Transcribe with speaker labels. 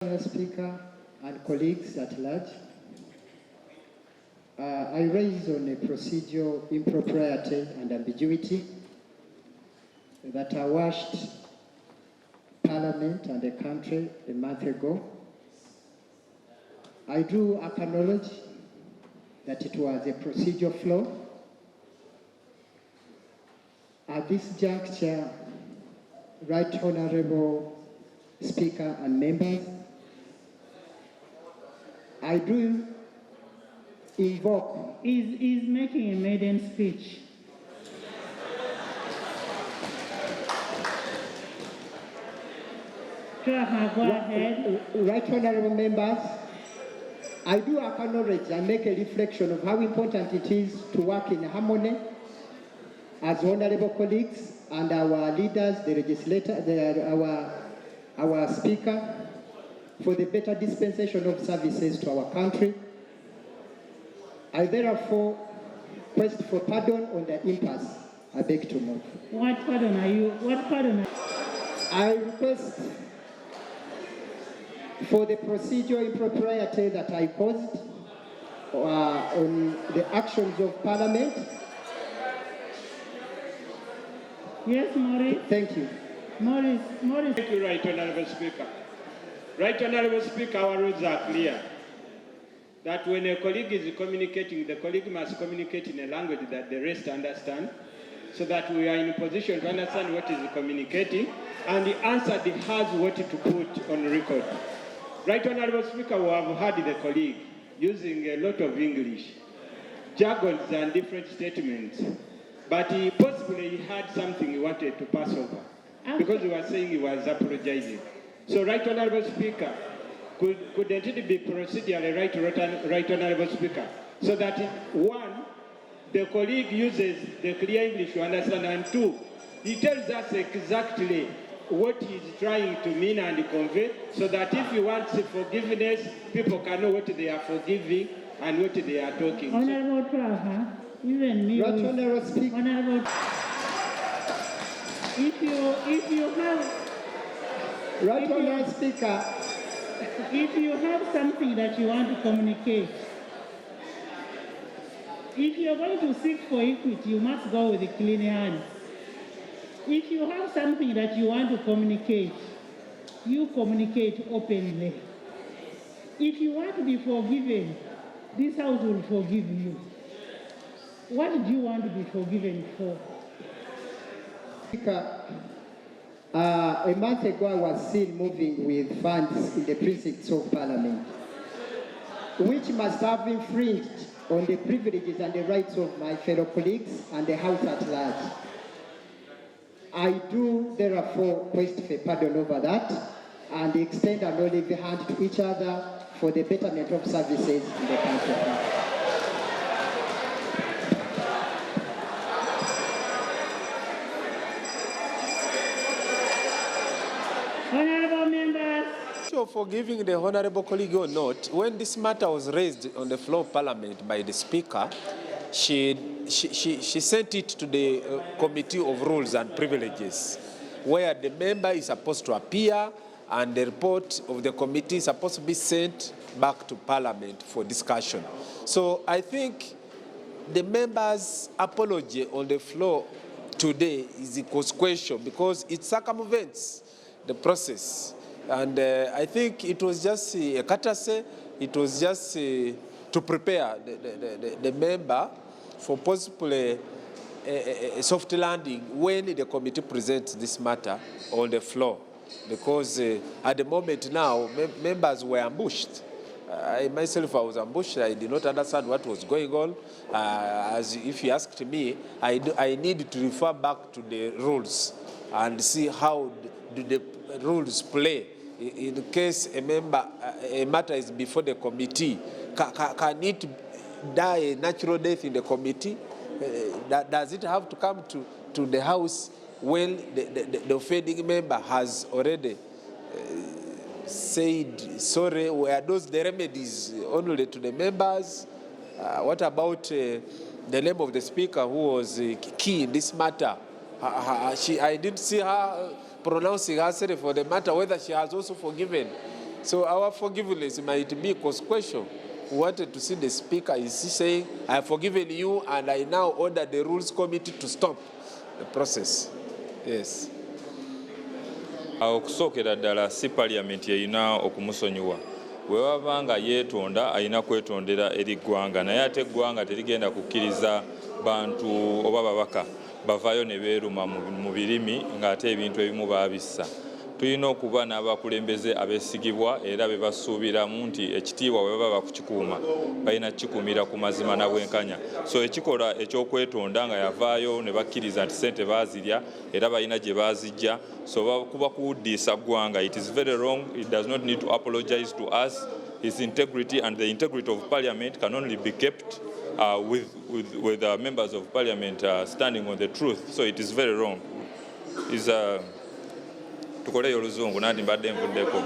Speaker 1: Speaker and colleagues at large, I raise on a procedural impropriety and ambiguity that washed Parliament and the country a month ago. I do acknowledge that it was a procedural flaw. At this juncture, Right Honourable Speaker and members, I do invoke.
Speaker 2: Is making a maiden speech. Twaha, go ahead.
Speaker 1: Right Honourable members, I do acknowledge and make a reflection of how important it is to work in harmony as honourable colleagues and our leaders, the legislator, our speaker, for the better dispensation of services to our country. I therefore request for pardon on the impasse. I beg to move.
Speaker 2: What pardon are you? What pardon?
Speaker 1: I request for the procedural impropriety that I caused on the actions of Parliament.
Speaker 2: Yes, Maurice.
Speaker 1: Thank you.
Speaker 2: Maurice.
Speaker 3: Thank you, Right Honourable Speaker. Right Honourable Speaker, our rules are clear. That when a colleague is communicating, the colleague must communicate in a language that the rest understand, so that we are in a position to understand what is communicating, and the answer has what to put on record. Right Honourable Speaker, we have heard the colleague using a lot of English, jargons and different statements, but possibly he had something he wanted to pass over, because he was saying he was apologizing. So, Right Honourable Speaker, couldn't it be procedurally right Honourable Speaker, so that one, the colleague uses the clear English to understand, and two, he tells us exactly what he's trying to mean and convey, so that if he wants forgiveness, people can know what they are forgiving and what they are talking.
Speaker 2: Honourable Twaha, even me.
Speaker 1: Right Honourable Speaker.
Speaker 2: Honourable. If you have.
Speaker 1: Right Honourable Speaker.
Speaker 2: If you have something that you want to communicate, if you're going to seek for equity, you must go with clean hands. If you have something that you want to communicate, you communicate openly. If you want to be forgiven, this house will forgive you. What do you want to be forgiven for?
Speaker 1: Speaker, a month ago I was seen moving with funds in the precincts of Parliament, which must have infringed on the privileges and the rights of my fellow colleagues and the House at large. I do therefore request for pardon over that and extend an olive hand to each other for the betterment of services in the country.
Speaker 2: Honourable members.
Speaker 4: Forgiving the honourable colleague or not, when this matter was raised on the floor of Parliament by the Speaker, she sent it to the Committee of Rules and Privileges, where the member is supposed to appear and the report of the committee is supposed to be sent back to Parliament for discussion. So I think the member's apology on the floor today is a question because it circumvents the process. And I think it was just a courtesy, it was just to prepare the member for possibly a soft landing when the committee presents this matter on the floor. Because at the moment now, members were ambushed. I myself, I was ambushed. I did not understand what was going on. As if you asked me, I need to refer back to the rules and see how do the rules play. In case a matter is before the committee, can it die a natural death in the committee? Does it have to come to the House when the offending member has already said sorry? Were those the remedies only to the members? What about the name of the Speaker who was key in this matter? I didn't see her pronouncing herself for the matter whether she has also forgiven So our forgiveness might be consequential. We wanted to see the speaker, is he saying, I have forgiven you and I now order the rules committee to stop the process. Yes.
Speaker 5: Okusookera ddala si parliament erina okumusonyiwa. Bwe waba nga yeetonda alina kwetondera eri ggwanga, naye ate eggwanga terigenda kukkiriza bantu oba babaka bavaayo ne beeruma mu birimi ng'ate ebintu ebimu baabissa. Tulina okuba n'abakulembeze abeesigibwa era be basuubiramu nti ekitiibwa bwe baba bakukikuuma balina kikuumira ku mazima na bwenkanya. So ekikola ekyokwetonda nga yavaayo ne bakkiriza nti ssente baazirya era balina gye baazijja, so kuba kuwuddiisa ggwanga. It is very wrong. It does not need to apologize to us. His integrity and the integrity of parliament can only be kept with members of parliament standing on the truth. So it is very wrong. Tukoleyo oluzungu nandi mbadde nvuddeko.